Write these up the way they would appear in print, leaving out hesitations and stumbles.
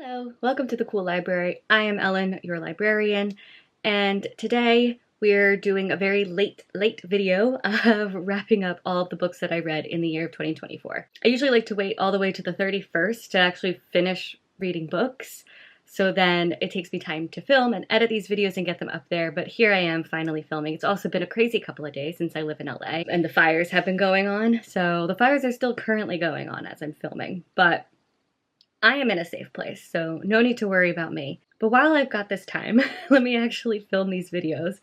Hello, welcome to the Cool Library. I am Ellen, your librarian, and today we're doing a very late video of wrapping up all of the books that I read in the year of 2024. I usually like to wait all the way to the 31st to actually finish reading books, so then it takes me time to film and edit these videos and get them up there, but here I am finally filming. It's also been a crazy couple of days since I live in LA, and the fires have been going on, so the fires are still currently going on as I'm filming, but I am in a safe place, so no need to worry about me. But while I've got this time, let me actually film these videos,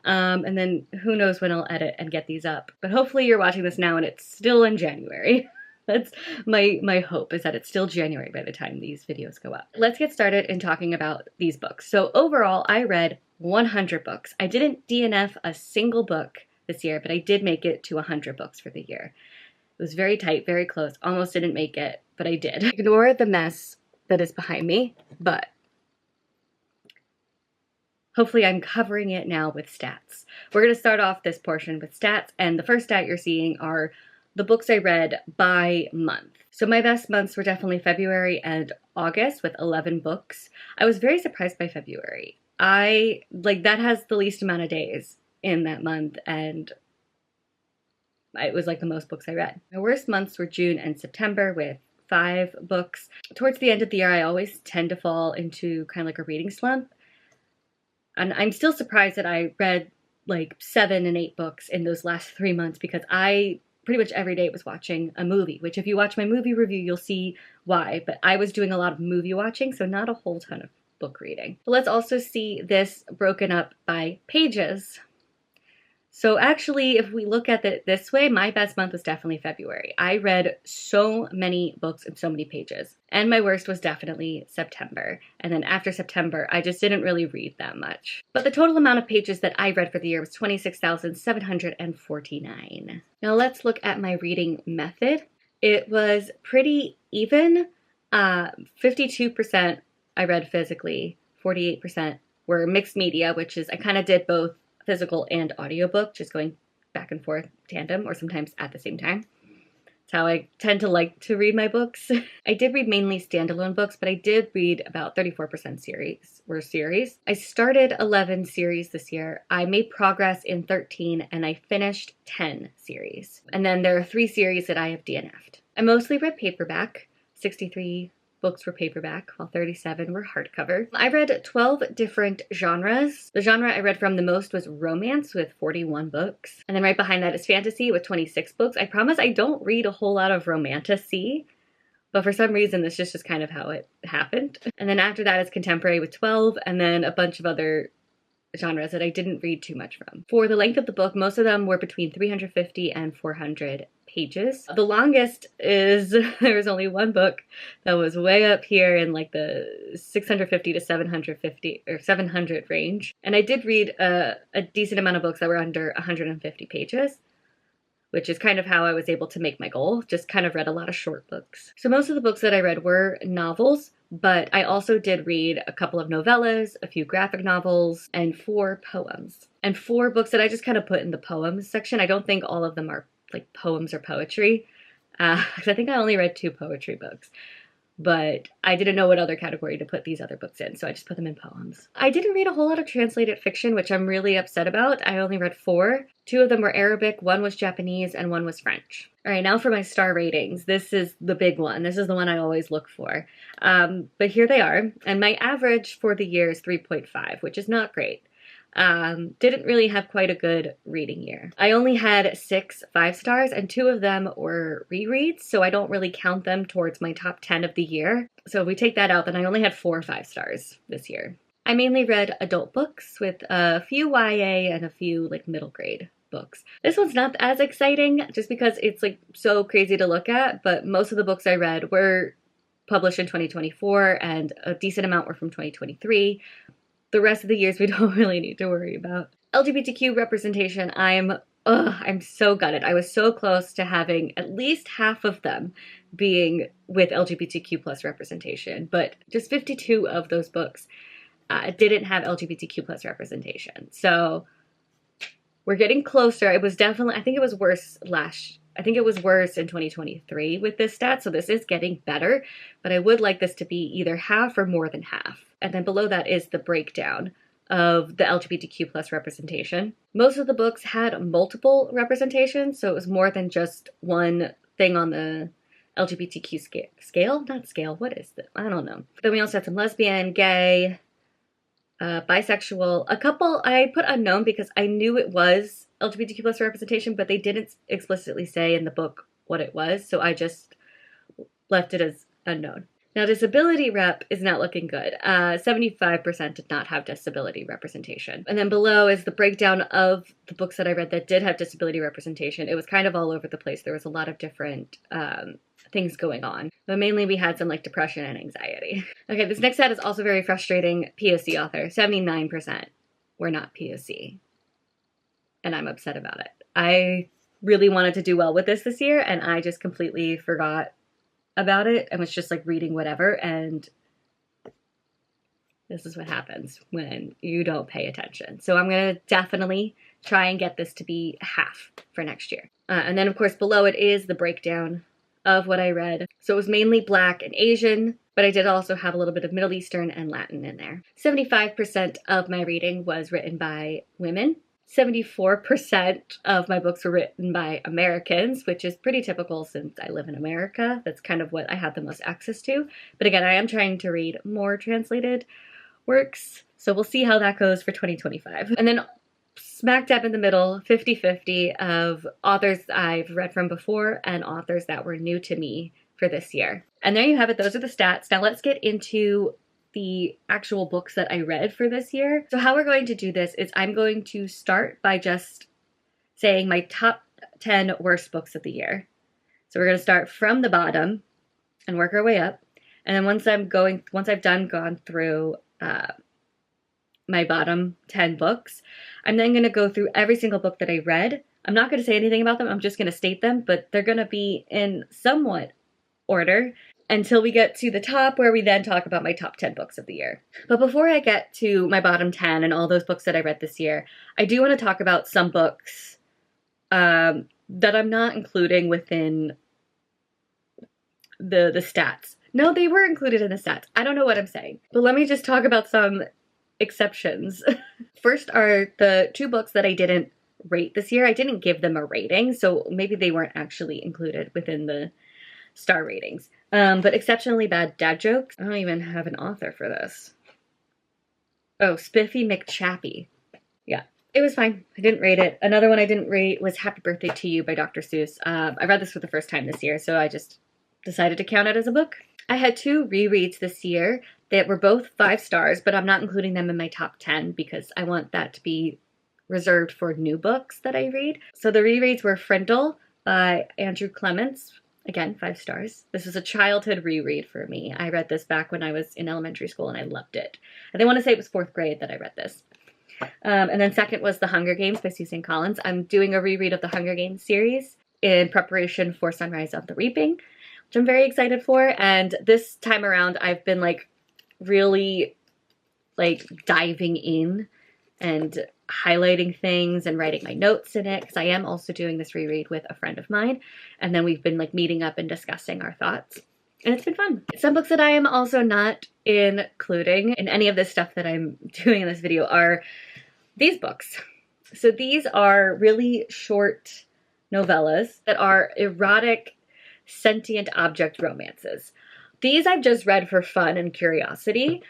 and then who knows when I'll edit and get these up. But hopefully you're watching this now and it's still in January. That's my hope, is that it's still January by the time these videos go up. Let's get started in talking about these books. So overall, I read 100 books. I didn't DNF a single book this year, but I did make it to 100 books for the year. It was very tight, very close, almost didn't make it, but I did. Ignore the mess that is behind me, but hopefully I'm covering it now with stats. We're going to start off this portion with stats, and the first stat you're seeing are the books I read by month. So my best months were definitely February and August with 11 books. I was very surprised by February. That has the least amount of days in that month, and it was like the most books I read. My worst months were June and September with 5 books. Towards the end of the year, I always tend to fall into kind of like a reading slump. And I'm still surprised that I read like 7 and 8 books in those last 3 months, because I pretty much every day was watching a movie, which if you watch my movie review, you'll see why. But I was doing a lot of movie watching, so not a whole ton of book reading. But let's also see this broken up by pages. So actually, if we look at it this way, my best month was definitely February. I read so many books and so many pages. And my worst was definitely September. And then after September, I just didn't really read that much. But the total amount of pages that I read for the year was 26,749. Now let's look at my reading method. It was pretty even. 52% I read physically, 48% were mixed media, which is I kind of did both physical and audiobook, just going back and forth tandem or sometimes at the same time. That's how I tend to like to read my books. I did read mainly standalone books, but I did read about 34% series. I started 11 series this year. I made progress in 13 and I finished 10 series. And then there are 3 series that I have DNF'd. I mostly read paperback. 63 books were paperback, while 37 were hardcover. I read 12 different genres. The genre I read from the most was romance with 41 books. And then right behind that is fantasy with 26 books. I promise I don't read a whole lot of romantasy, but for some reason this is just kind of how it happened. And then after that is contemporary with 12, and then a bunch of other genres that I didn't read too much from. For the length of the book, most of them were between 350 and 400 pages. The longest is, there was only one book that was way up here in like the 650 to 750 or 700 range. And I did read a decent amount of books that were under 150 pages, which is kind of how I was able to make my goal. Just kind of read a lot of short books. So most of the books that I read were novels, but I also did read a couple of novellas, a few graphic novels, and 4 poems. And 4 books that I just kind of put in the poems section. I don't think all of them are like poems or poetry. I think I only read 2 poetry books, but I didn't know what other category to put these other books in, so I just put them in poems. I didn't read a whole lot of translated fiction, which I'm really upset about. I only read 4. 2 of them were Arabic, 1 was Japanese, and 1 was French. All right, now for my star ratings. This is the big one. This is the one I always look for. But here they are, and my average for the year is 3.5, which is not great. Didn't really have quite a good reading year. I only had 6 5 stars, and 2 of them were rereads, so I don't really count them towards my top 10 of the year. So if we take that out, then I only had 4 5 stars this year. I mainly read adult books with a few YA and a few like middle grade books. This one's not as exciting just because it's like so crazy to look at, but most of the books I read were published in 2024 and a decent amount were from 2023. The rest of the years we don't really need to worry about. LGBTQ representation, I'm so gutted. I was so close to having at least half of them being with LGBTQ plus representation, but just 52 of those books didn't have LGBTQ plus representation. So we're getting closer. It was definitely, I think it was worse last I think it was worse in 2023 with this stat, so this is getting better, but I would like this to be either half or more than half. And then below that is the breakdown of the LGBTQ plus representation. Most of the books had multiple representations, so it was more than just one thing on the LGBTQ scale? Not scale, what is it? I don't know. Then we also had some lesbian, gay, bisexual. A couple, I put unknown because I knew it was LGBTQ plus representation, but they didn't explicitly say in the book what it was, so I just left it as unknown. Now, disability rep is not looking good. 75% did not have disability representation. And then below is the breakdown of the books that I read that did have disability representation. It was kind of all over the place. There was a lot of different things going on. But mainly we had some like depression and anxiety. Okay, this next set is also very frustrating. POC author, 79% were not POC. And I'm upset about it. I really wanted to do well with this year, and I just completely forgot about it and was just like reading whatever, and this is what happens when you don't pay attention. So I'm gonna definitely try and get this to be half for next year. And then of course below it is the breakdown of what I read. So it was mainly Black and Asian, but I did also have a little bit of Middle Eastern and Latin in there. 75% of my reading was written by women. 74% of my books were written by Americans, which is pretty typical since I live in America. That's kind of what I have the most access to. But again, I am trying to read more translated works, so we'll see how that goes for 2025. And then smack dab in the middle, 50-50 of authors I've read from before and authors that were new to me for this year. And there you have it. Those are the stats. Now let's get into the actual books that I read for this year. So how we're going to do this is I'm going to start by just saying my top 10 worst books of the year. So we're going to start from the bottom and work our way up. And then once I've gone through my bottom 10 books, I'm then going to go through every single book that I read. I'm not going to say anything about them. I'm just going to state them, but they're going to be in somewhat order until we get to the top, where we then talk about my top 10 books of the year. But before I get to my bottom 10 and all those books that I read this year, I do want to talk about some books that I'm not including within the stats. No, they were included in the stats. I don't know what I'm saying. But let me just talk about some exceptions. First are the two books that I didn't rate this year. I didn't give them a rating, so maybe they weren't actually included within the star ratings. But Exceptionally Bad Dad Jokes. I don't even have an author for this. Oh, Spiffy McChappy. Yeah, it was fine. I didn't rate it. Another one I didn't rate was Happy Birthday to You by Dr. Seuss. I read this for the first time this year, so I just decided to count it as a book. I had two rereads this year that were both 5 stars, but I'm not including them in my top 10 because I want that to be reserved for new books that I read. So the rereads were Frindle by Andrew Clements. Again, 5 stars. This was a childhood reread for me. I read this back when I was in elementary school and I loved it. I want to say it was 4th grade that I read this. And then second was The Hunger Games by Susan Collins. I'm doing a reread of the Hunger Games series in preparation for Sunrise of the Reaping, which I'm very excited for. And this time around, I've been really diving in and highlighting things and writing my notes in it, because I am also doing this reread with a friend of mine, and then we've been meeting up and discussing our thoughts, and it's been fun. Some books that I am also not including in any of this stuff that I'm doing in this video are these books. So these are really short novellas that are erotic sentient object romances. These I've just read for fun and curiosity,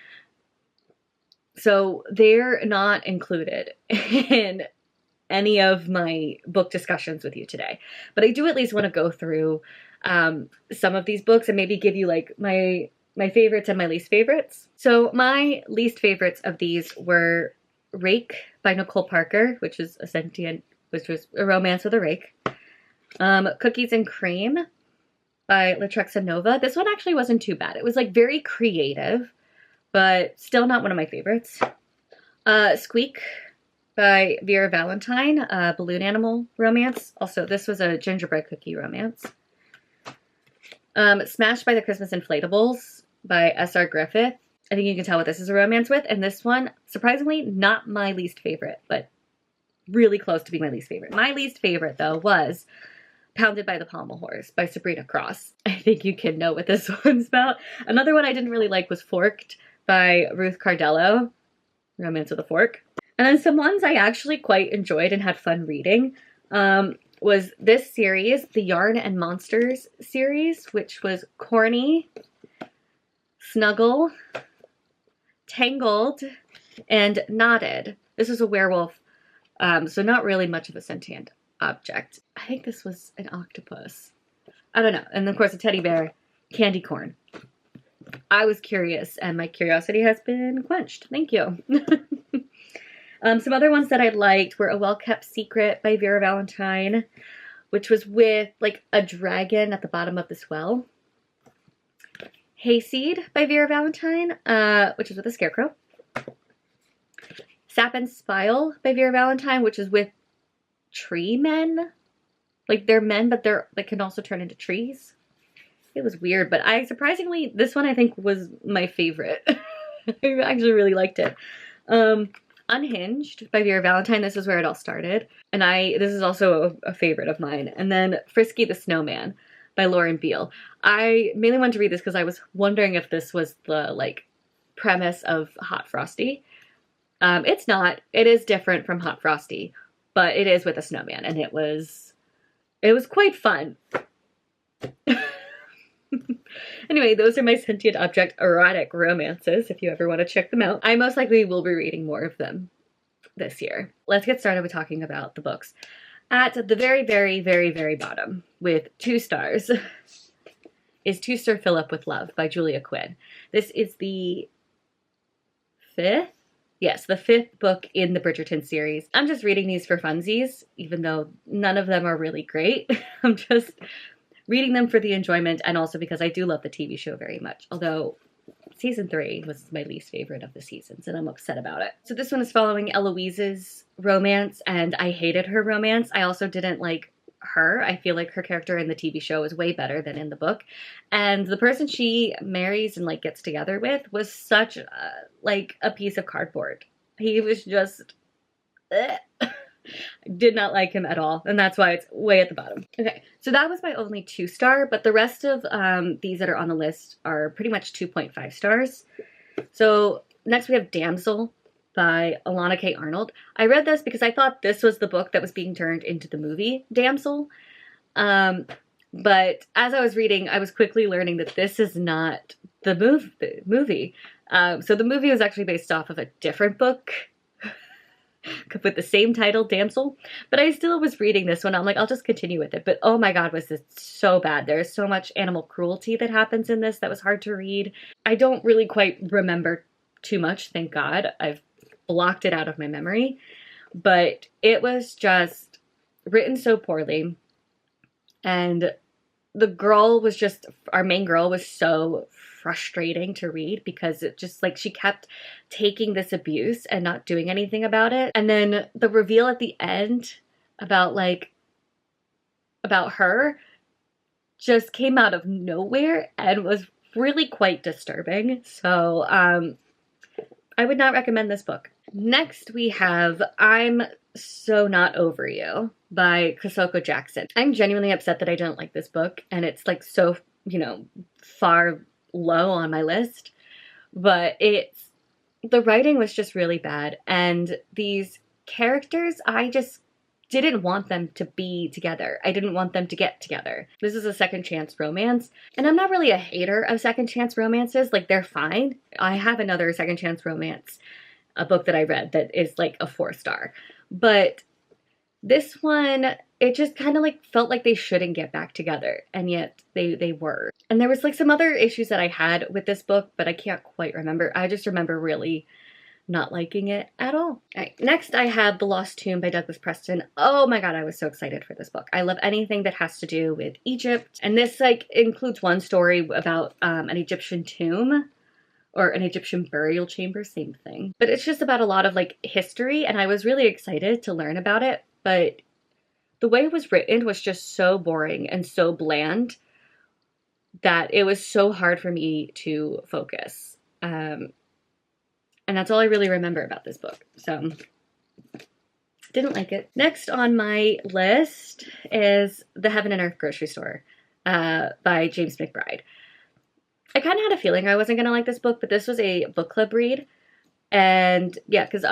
so they're not included in any of my book discussions with you today. But I do at least want to go through some of these books and maybe give you my favorites and my least favorites. So my least favorites of these were Rake by Nicole Parker, which was a romance with a rake. Cookies and Cream by Latrexa Nova. This one actually wasn't too bad. It was very creative, but still not one of my favorites. Squeak by Vera Valentine, a balloon animal romance. Also, this was a gingerbread cookie romance. Smashed by the Christmas Inflatables by S.R. Griffith. I think you can tell what this is a romance with. And this one, surprisingly, not my least favorite, but really close to being my least favorite. My least favorite, though, was Pounded by the Pommel Horse by Sabrina Cross. I think you can know what this one's about. Another one I didn't really like was Forked by Ruth Cardello, Romance with a Fork. And then some ones I actually quite enjoyed and had fun reading was this series, the Yarn and Monsters series, which was Corny, Snuggle, Tangled, and Knotted. This is a werewolf, so not really much of a sentient object. I think this was an octopus. I don't know. And of course a teddy bear, Candy Corn. I was curious and my curiosity has been quenched. Thank you. Some other ones that I liked were A Well-Kept Secret by Vera Valentine, which was with like a dragon at the bottom of this well. Hayseed by Vera Valentine, which is with a scarecrow. Sap and Spile by Vera Valentine, which is with tree men. Like they're men, but they can also turn into trees. It was weird, but surprisingly, this one I think was my favorite. I actually really liked it. Unhinged by Vera Valentine. This is where it all started. And this is also a favorite of mine. And then Frisky the Snowman by Lauren Beale. I mainly wanted to read this because I was wondering if this was the like premise of Hot Frosty. It's not. It is different from Hot Frosty, but it is with a snowman, and it was quite fun. Anyway, those are my sentient object erotic romances, if you ever want to check them out. I most likely will be reading more of them this year. Let's get started with talking about the books. At the very, very, very, very bottom, with 2 stars, is To Sir Philip with Love by Julia Quinn. This is the 5th? Yes, the 5th book in the Bridgerton series. I'm just reading these for funsies, even though none of them are really great. I'm just reading them for the enjoyment and also because I do love the TV show very much. Although season 3 was my least favorite of the seasons and I'm upset about it. So this one is following Eloise's romance and I hated her romance. I also didn't like her. I feel like her character in the TV show is way better than in the book. And the person she marries and like gets together with was such like a piece of cardboard. He was just... did not like him at all, and that's why it's way at the bottom. Okay, so that was my only 2-star, but the rest of these that are on the list are pretty much 2.5 stars. So next we have Damsel by Alana K. Arnold. I read this because I thought this was the book that was being turned into the movie Damsel, but as I was reading, I was quickly learning that this is not the movie. So the movie was actually based off of a different book with the same title, Damsel, but I still was reading this one. I'm like, I'll just continue with it. But oh my God, was this so bad. There's so much animal cruelty that happens in this that was hard to read. I don't really quite remember too much, thank God. I've blocked it out of my memory, but it was just written so poorly. And the girl was just, our main girl was so frustrating to read because it just like she kept taking this abuse and not doing anything about it. And then the reveal at the end about her just came out of nowhere and was really quite disturbing. So I would not recommend this book. Next we have I'm So Not Over You by Kosoko Jackson. I'm genuinely upset that I don't like this book and it's like so, far low on my list, but the writing was just really bad and these characters, I just didn't want them to be together. I didn't want them to get together. This is a second chance romance and I'm not really a hater of second chance romances. Like they're fine. I have another second chance romance, a book that I read that is like a 4-star, but this one, it just kind of like felt like they shouldn't get back together, and yet they were. And there was like some other issues that I had with this book, but I can't quite remember. I just remember really not liking it at all. All right, next I have The Lost Tomb by Douglas Preston. Oh my God, I was so excited for this book. I love anything that has to do with Egypt, and this like includes one story about an Egyptian tomb or an Egyptian burial chamber, same thing. But it's just about a lot of like history, and I was really excited to learn about it. But the way it was written was just so boring and so bland that it was so hard for me to focus. And that's all I really remember about this book. So Didn't like it. Next on my list is The Heaven and Earth Grocery Store by James McBride. I kind of had a feeling I wasn't going to like this book, but this was a book club read. And yeah, because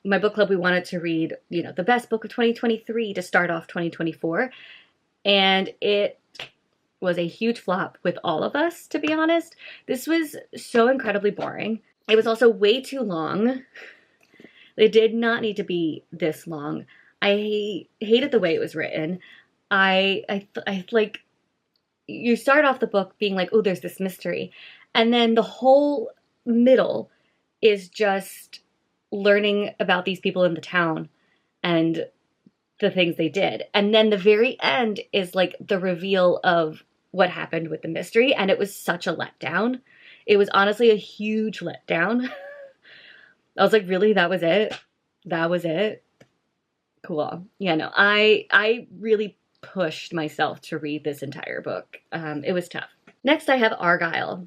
my book club, we wanted to read, you know, the best book of 2023 to start off 2024. And it was a huge flop with all of us, to be honest. This was so incredibly boring. It was also way too long. It did not need to be this long. I hated the way it was written. I like, you start off the book being like, oh, there's this mystery. And then the whole middle is just learning about these people in the town and the things they did. And then the very end is like the reveal of what happened with the mystery. And it was such a letdown. It was honestly a huge letdown. I was like, really? That was it? That was it? Cool. Yeah, no, I really pushed myself to read this entire book. It was tough. Next, I have Argyle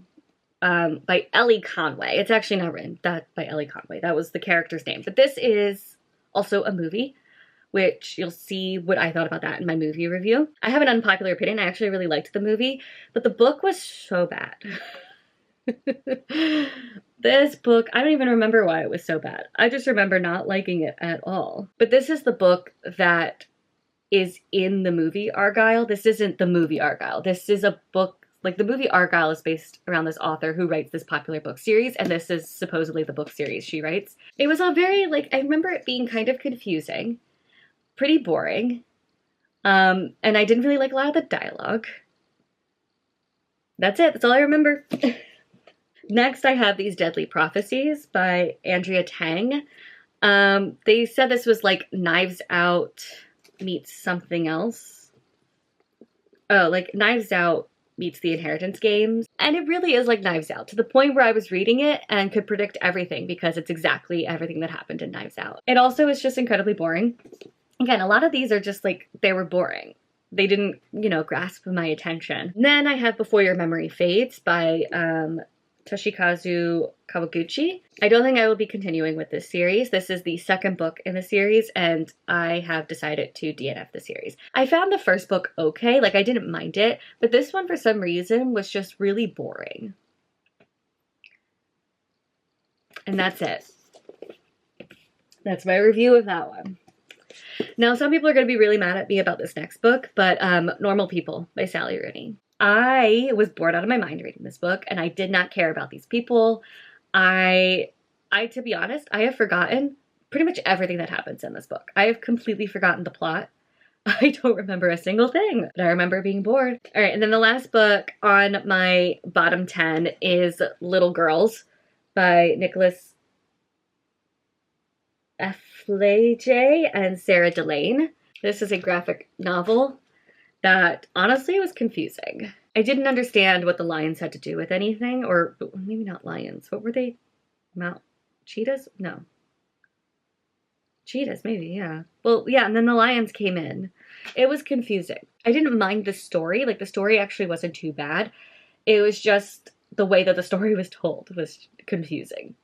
by Ellie Conway. It's actually not written that by Ellie Conway. That was the character's name. But this is also a movie, which you'll see what I thought about that in my movie review. I have an unpopular opinion. I actually really liked the movie, but the book was so bad. This book, I don't even remember why it was so bad. I just remember not liking it at all. But this is the book that is in the movie Argyle. This isn't the movie Argyle. This is a book, like the movie Argyle is based around this author who writes this popular book series, and this is supposedly the book series she writes. It was a very, like, I remember it being kind of confusing, pretty boring, and I didn't really like a lot of the dialogue. That's it. That's all I remember. Next, I have These Deadly Prophecies by Andrea Tang. They said this was like Knives Out meets something else. Oh, like Knives Out meets The Inheritance Games. And it really is like Knives Out, to the point where I was reading it and could predict everything because it's exactly everything that happened in Knives Out. It also is just incredibly boring. Again, a lot of these are just like, they were boring. They didn't, you know, grasp my attention. And then I have Before Your Memory Fades by Toshikazu Kawaguchi. I don't think I will be continuing with this series. This is the second book in the series, and I have decided to DNF the series. I found the first book okay, like I didn't mind it, but this one for some reason was just really boring. And that's it. That's my review of that one. Now, some people are going to be really mad at me about this next book, but Normal People by Sally Rooney. I was bored out of my mind reading this book, and I did not care about these people. I, to be honest, I have forgotten pretty much everything that happens in this book. I have completely forgotten the plot. I don't remember a single thing, but I remember being bored. All right, and then the last book on my bottom 10 is Little Girls by Nicholas Flage and Sarah Delane. This is a graphic novel that honestly was confusing. I didn't understand what the lions had to do with anything, or maybe not lions. What were they? Cheetahs? No. Cheetahs, maybe, yeah. Well, yeah, and then the lions came in. It was confusing. I didn't mind the story. Like, the story actually wasn't too bad. It was just the way that the story was told was confusing.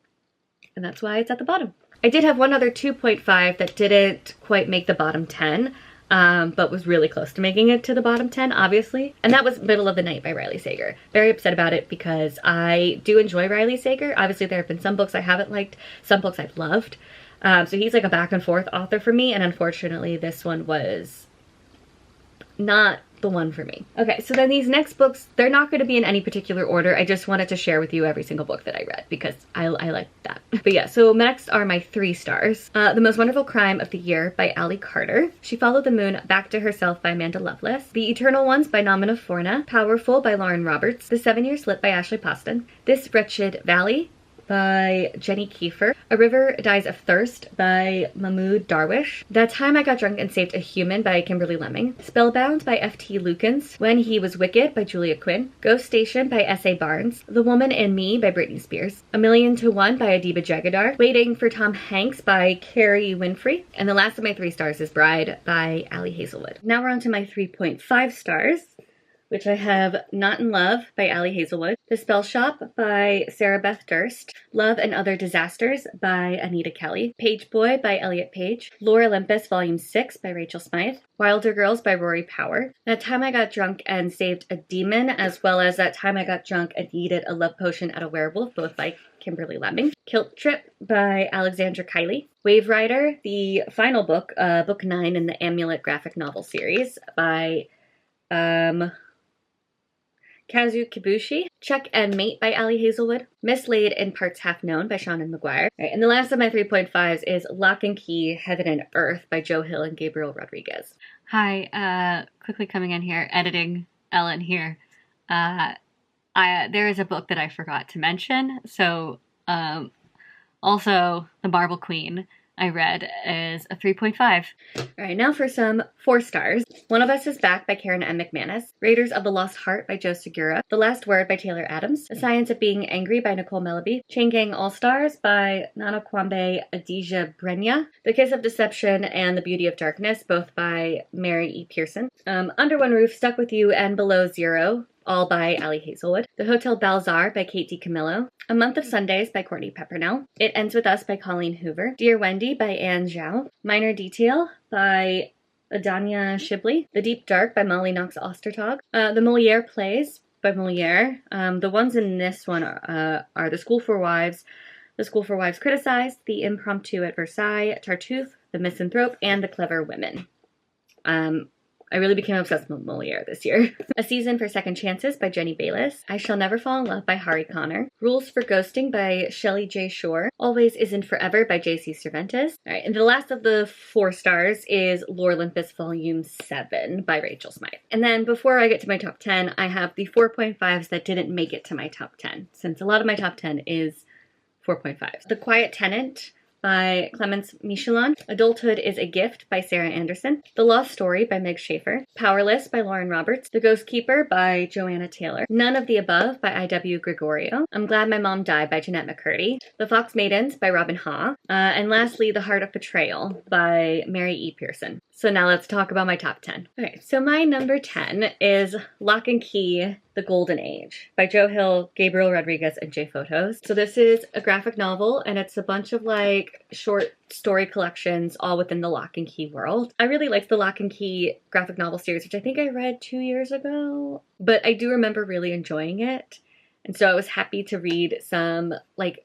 And that's why it's at the bottom. I did have one other 2.5 that didn't quite make the bottom 10, but was really close to making it to the bottom 10, obviously. And that was Middle of the Night by Riley Sager. Very upset about it because I do enjoy Riley Sager. Obviously, there have been some books I haven't liked, some books I've loved. So he's like a back and forth author for me, and unfortunately this one was not the one for me. Okay, so then these next books, they're not going to be in any particular order. I just wanted to share with you every single book that I read because I like that. But yeah, so next are my 3 stars. The Most Wonderful Crime of the Year by Allie Carter. She Followed the Moon Back to Herself by Amanda Lovelace. The Eternal Ones by Namina Forna. Powerful by Lauren Roberts. The 7-Year Slip by Ashley Poston. This Wretched Valley by Jenny Kiefer. A River Dies of Thirst by Mahmoud Darwish. That Time I Got Drunk and Saved a Human by Kimberly Lemming. Spellbound by F.T. Lukens. When He Was Wicked by Julia Quinn. Ghost Station by S.A. Barnes. The Woman in Me by Britney Spears. A Million to One by Adiba Jagadar. Waiting for Tom Hanks by Carrie Winfrey. And the last of my 3 stars is Bride by Allie Hazelwood. Now we're on to my 3.5 stars. which I have Not in Love by Ali Hazelwood, The Spell Shop by Sarah Beth Durst, Love and Other Disasters by Anita Kelly, Page Boy by Elliot Page, Lore Olympus Volume 6 by Rachel Smythe, Wilder Girls by Rory Power, That Time I Got Drunk and Saved a Demon, as well as That Time I Got Drunk and Needed a Love Potion at a Werewolf, both by Kimberly Lemming, Kilt Trip by Alexandra Kiley, Wave Rider, the final book, book 9 in the Amulet graphic novel series by Kazu Kibushi, Check and Mate by Ali Hazelwood, Mislaid in Parts Half Known by Shannon McGuire. Right, and the last of my 3.5s is Lock and Key, Heaven and Earth by Joe Hill and Gabriel Rodriguez. Hi, quickly coming in here, editing Ellen here. There is a book that I forgot to mention. So, also, The Marble Queen I read is a 3.5. All right, now for some 4 stars. One of Us is Back by Karen M. McManus. Raiders of the Lost Heart by Joe Segura. The Last Word by Taylor Adams. The Science of Being Angry by Nicole Melleby. Chain Gang All Stars by Nana Kwambe Adija Brenya. The Kiss of Deception and The Beauty of Darkness, both by Mary E. Pearson. Under One Roof, Stuck With You and Below Zero, all by Ali Hazelwood. The Hotel Balzar by Kate DiCamillo. A Month of Sundays by Courtney Peppernell. It Ends With Us by Colleen Hoover. Dear Wendy by Anne Zhao. Minor Detail by Adanya Shibley. The Deep Dark by Molly Knox Ostertag. The Moliere Plays by Moliere. The ones in this one are The School for Wives, The School for Wives Criticized, The Impromptu at Versailles, Tartuffe, The Misanthrope, and The Clever Women. I really became obsessed with Moliere this year. A Season for Second Chances by Jenny Bayless. I Shall Never Fall in Love by Hari Connor. Rules for Ghosting by Shelley J. Shore. Always Isn't Forever by J.C. Cervantes. All right, and the last of the 4 stars is Lore Olympus Volume 7 by Rachel Smythe. And then before I get to my top 10, I have the 4.5s that didn't make it to my top 10, since a lot of my top 10 is 4.5s. The Quiet Tenant by Clemence Michelon. Adulthood is a Gift by Sarah Anderson. The Lost Story by Meg Schaefer. Powerless by Lauren Roberts. The Ghost Keeper by Joanna Taylor. None of the Above by I.W. Gregorio. I'm Glad My Mom Died by Jeanette McCurdy. The Fox Maidens by Robin Ha. And lastly, The Heart of Betrayal by Mary E. Pearson. So now let's talk about my top 10. Okay, so my number 10 is Lock and Key, The Golden Age by Joe Hill, Gabriel Rodriguez, and Jay Photos. So this is a graphic novel, and it's a bunch of like short story collections all within the Lock and Key world. I really liked the Lock and Key graphic novel series, which I think I read 2 years ago, but I do remember really enjoying it. And so I was happy to read some like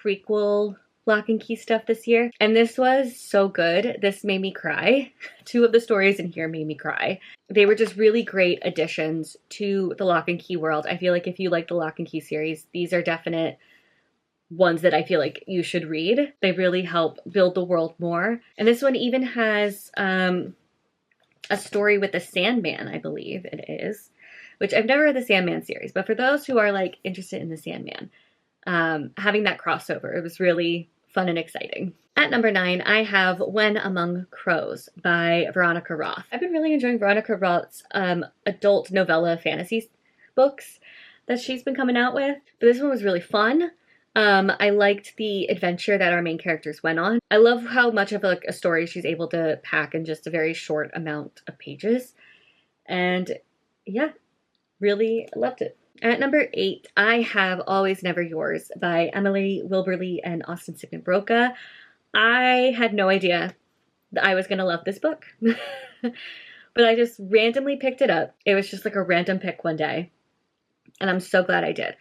prequel Lock and Key stuff this year, and this was so good. This made me cry. 2 of the stories in here made me cry. They were just really great additions to the Lock and Key world. I feel like if you like the Lock and Key series, these are definite ones that I feel like you should read. They really help build the world more. And this one even has a story with the Sandman, I believe it is, which I've never read the Sandman series, but for those who are like interested in the Sandman, having that crossover, it was really fun and exciting. At number 9, I have When Among Crows by Veronica Roth. I've been really enjoying Veronica Roth's adult novella fantasy books that she's been coming out with, but this one was really fun. I liked the adventure that our main characters went on. I love how much of a story she's able to pack in just a very short amount of pages. And yeah, really loved it. At number 8, I have Always Never Yours by Emily Wilberly and Austin Sigmund Broca. I had no idea that I was going to love this book, but I just randomly picked it up. It was just like a random pick one day, and I'm so glad I did.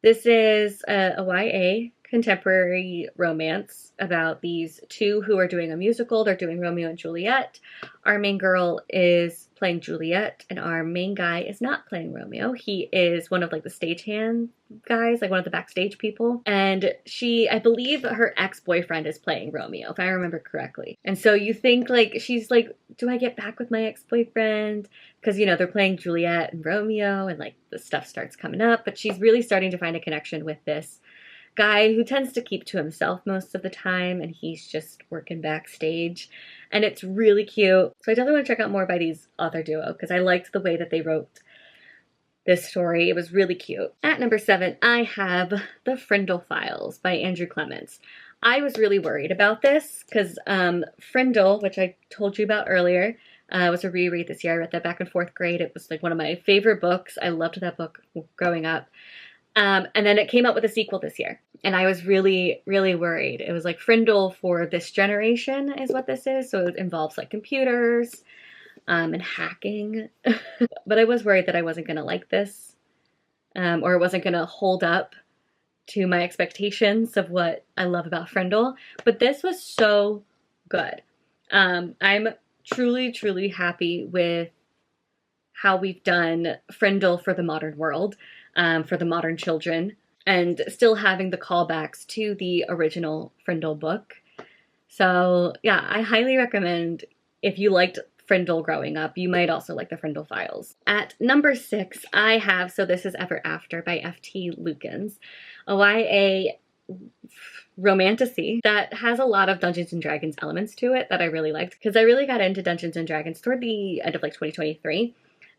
This is a YA contemporary romance about these 2 who are doing a musical. They're doing Romeo and Juliet. Our main girl is playing Juliet, and our main guy is not playing Romeo. He is one of like the stagehand guys, like one of the backstage people. And I believe her ex-boyfriend is playing Romeo, if I remember correctly. And so you think like, she's like, do I get back with my ex-boyfriend? Because, you know, they're playing Juliet and Romeo, and like the stuff starts coming up, but she's really starting to find a connection with this guy who tends to keep to himself most of the time, and he's just working backstage, and it's really cute. So I definitely want to check out more by these author duo because I liked the way that they wrote this story. It was really cute. At number 7, I have The Frindle Files by Andrew Clements. I was really worried about this because Frindle, which I told you about earlier, It was a reread this year. I read that back in 4th grade. It was like one of my favorite books. I loved that book growing up. And then it came out with a sequel this year. And I was really, really worried. It was like Frindle for this generation is what this is. So it involves like computers and hacking. But I was worried that I wasn't going to like this or it wasn't going to hold up to my expectations of what I love about Frindle. But this was so good. I'm truly, truly happy with how we've done Frindle for the modern world, for the modern children, and still having the callbacks to the original Frindle book. So yeah, I highly recommend if you liked Frindle growing up, you might also like the Frindle Files. At number 6, I have So This Is Ever After by F.T. Lukens, a YA romantasy that has a lot of Dungeons & Dragons elements to it that I really liked, because I really got into Dungeons & Dragons toward the end of like 2023.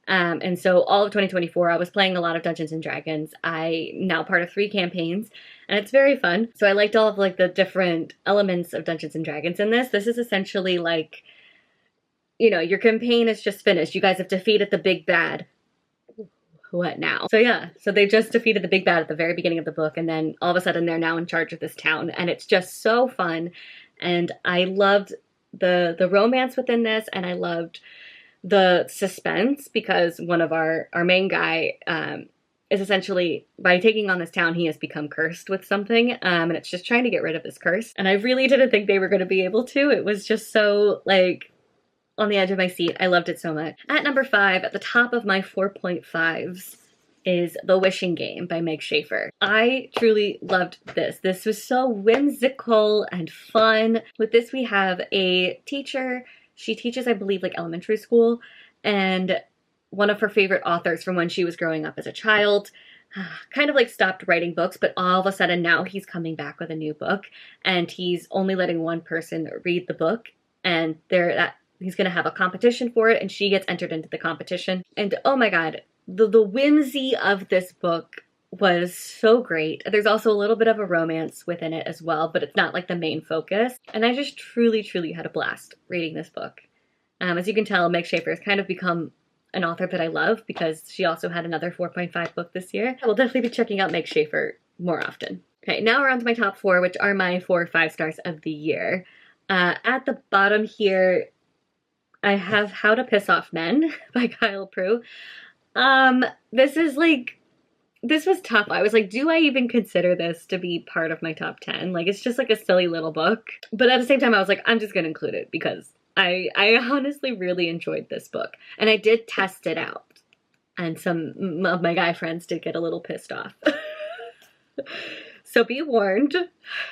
And so all of 2024, I was playing a lot of Dungeons & Dragons. I'm now part of 3 campaigns, and it's very fun. So I liked all of like the different elements of Dungeons & Dragons in this. This is essentially like, you know, your campaign is just finished. You guys have defeated the big bad. What now? So yeah, so they just defeated the big bad at the very beginning of the book, and then all of a sudden they're now in charge of this town, and it's just so fun. And I loved the romance within this, and I loved the suspense, because one of our main guy is essentially, by taking on this town, he has become cursed with something, and it's just trying to get rid of this curse. And I really didn't think they were going to be able to. It was just so like on the edge of my seat. I loved it so much. At number 5, at the top of my 4.5s, is The Wishing Game by Meg Schaefer. I truly loved this. This was so whimsical and fun. With this, we have a teacher. She teaches, I believe, like elementary school, and one of her favorite authors from when she was growing up as a child kind of like stopped writing books, but all of a sudden now he's coming back with a new book, and he's only letting one person read the book, and he's going to have a competition for it, and she gets entered into the competition. And oh my god, the whimsy of this book was so great. There's also a little bit of a romance within it as well, but it's not like the main focus. And I just truly, truly had a blast reading this book. As you can tell, Meg Schaefer has kind of become an author that I love, because she also had another 4.5 book this year. I will definitely be checking out Meg Schaefer more often. Okay, now we're on to my top 4, which are my 4 5-stars of the year. At the bottom here, I have How to Piss Off Men by Kyle Prue. This was tough. I was like, do I even consider this to be part of my top 10? Like, it's just like a silly little book. But at the same time, I was like, I'm just going to include it because I honestly really enjoyed this book. And I did test it out. And some of my guy friends did get a little pissed off. So be warned,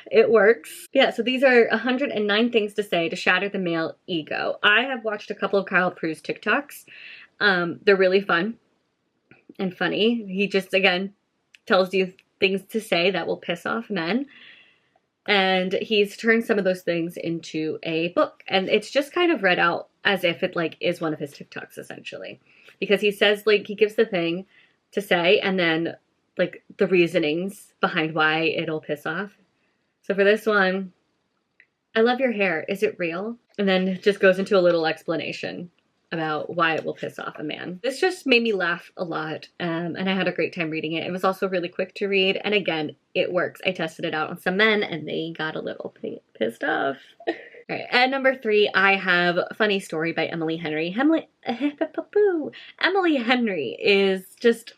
it works. Yeah, so these are 109 things to say to shatter the male ego. I have watched a couple of Kyle Prue's TikToks. They're really fun and funny. He just, again, tells you things to say that will piss off men. And he's turned some of those things into a book. And it's just kind of read out as if it, like, is one of his TikToks, essentially. Because he says, like, he gives the thing to say, and then, like, the reasonings behind why it'll piss off. So for this one, I love your hair. Is it real? And then it just goes into a little explanation about why it will piss off a man. This just made me laugh a lot, and I had a great time reading it. It was also really quick to read, and again, it works. I tested it out on some men, and they got a little pissed off. All right, at number 3, I have Funny Story by Emily Henry. Emily Henry is just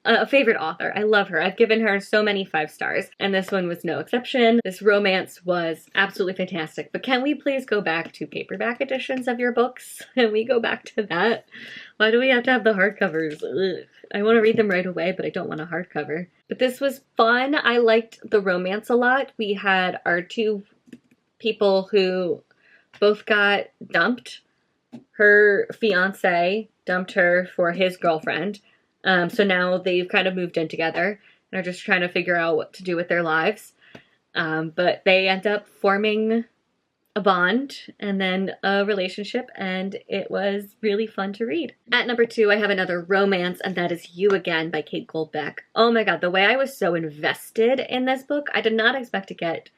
a favorite author. I love her. I've given her so many 5 stars, and this one was no exception. This romance was absolutely fantastic. But can we please go back to paperback editions of your books? Can we go back to that? Why do we have to have the hardcovers? Ugh. I want to read them right away, but I don't want a hardcover. But this was fun. I liked the romance a lot. We had our 2 people who both got dumped. Her fiance dumped her for his girlfriend. So now they've kind of moved in together and are just trying to figure out what to do with their lives. But they end up forming a bond and then a relationship, and it was really fun to read. At number 2, I have another romance, and that is You Again by Kate Goldbeck. Oh my god, the way I was so invested in this book, I did not expect to get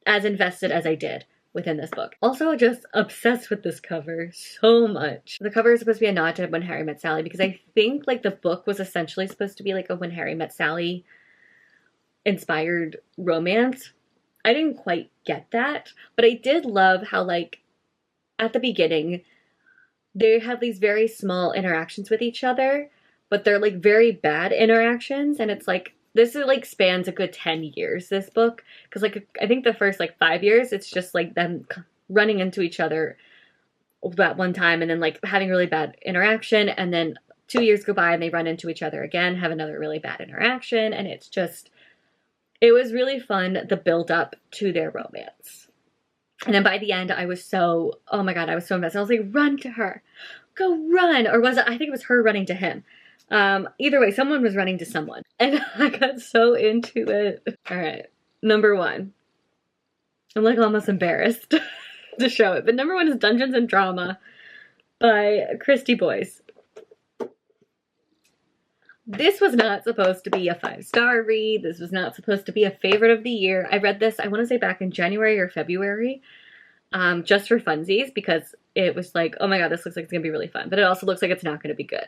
as invested as I did within this book. Also just obsessed with this cover so much. The cover is supposed to be a nod to When Harry Met Sally, because I think like the book was essentially supposed to be like a When Harry Met Sally inspired romance. I didn't quite get that, but I did love how like at the beginning they have these very small interactions with each other, but they're like very bad interactions, and it's like this is like spans a good 10 years, this book, because like I think the first like 5 years it's just like them running into each other that one time and then like having really bad interaction, and then 2 years go by and they run into each other again, have another really bad interaction, and it's just, it was really fun, the build up to their romance. And then by the end I was so, oh my god, I was so invested. I was like, run to her, go run. Or was it, I think it was her running to him. Either way, someone was running to someone, and I got so into it. All right, number 1. I'm like almost embarrassed to show it, but number 1 is Dungeons and Drama by Christy Boyce. This was not supposed to be a 5-star read. This was not supposed to be a favorite of the year. I read this, I want to say back in January or February, just for funsies, because it was like, oh my god, this looks like it's gonna be really fun, but it also looks like it's not gonna be good.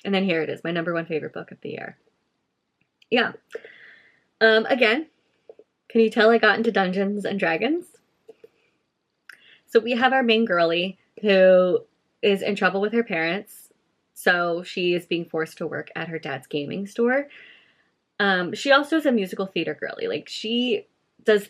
And then here it is, my number 1 favorite book of the year. Yeah. Again, can you tell I got into Dungeons and Dragons? So we have our main girly who is in trouble with her parents. So she is being forced to work at her dad's gaming store. She also is a musical theater girly. Like she's a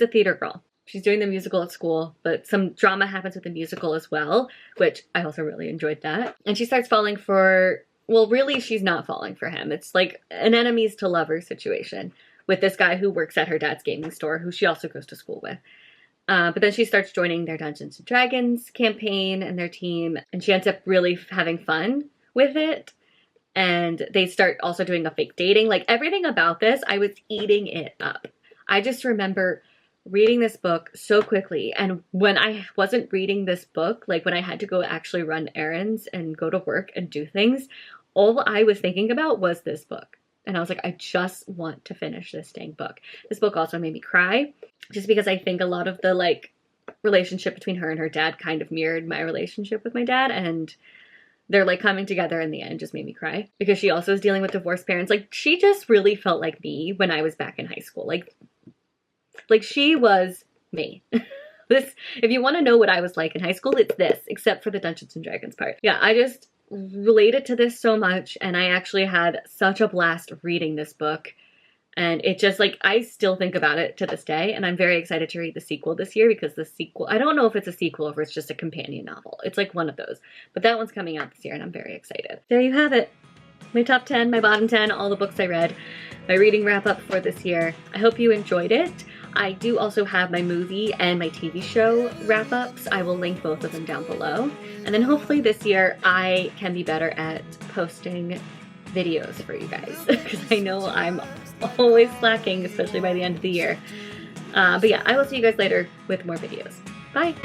theater girl. She's doing the musical at school, but some drama happens with the musical as well, which I also really enjoyed that. And she starts falling for, well, really, she's not falling for him. It's like an enemies to lovers situation with this guy who works at her dad's gaming store, who she also goes to school with. But then she starts joining their Dungeons and Dragons campaign and their team, and she ends up really having fun with it. And they start also doing a fake dating. Like everything about this, I was eating it up. I just remember reading this book so quickly, and when I wasn't reading this book, like when I had to go actually run errands and go to work and do things, all I was thinking about was this book. And I was like, I just want to finish this dang book. This book also made me cry, just because I think a lot of the like relationship between her and her dad kind of mirrored my relationship with my dad, and they're like coming together in the end just made me cry, because she also is dealing with divorced parents. Like she just really felt like me when I was back in high school. Like she was me. This, if you want to know what I was like in high school, it's this, except for the Dungeons and Dragons part. Yeah, I just related to this so much, and I actually had such a blast reading this book. And it just like, I still think about it to this day, and I'm very excited to read the sequel this year, because the sequel, I don't know if it's a sequel or if it's just a companion novel. It's like one of those, but that one's coming out this year and I'm very excited. There you have it. My top 10, my bottom 10, all the books I read, my reading wrap up for this year. I hope you enjoyed it. I do also have my movie and my TV show wrap ups. I will link both of them down below. And then hopefully this year I can be better at posting videos for you guys, because I know I'm always slacking, especially by the end of the year. But yeah, I will see you guys later with more videos. Bye!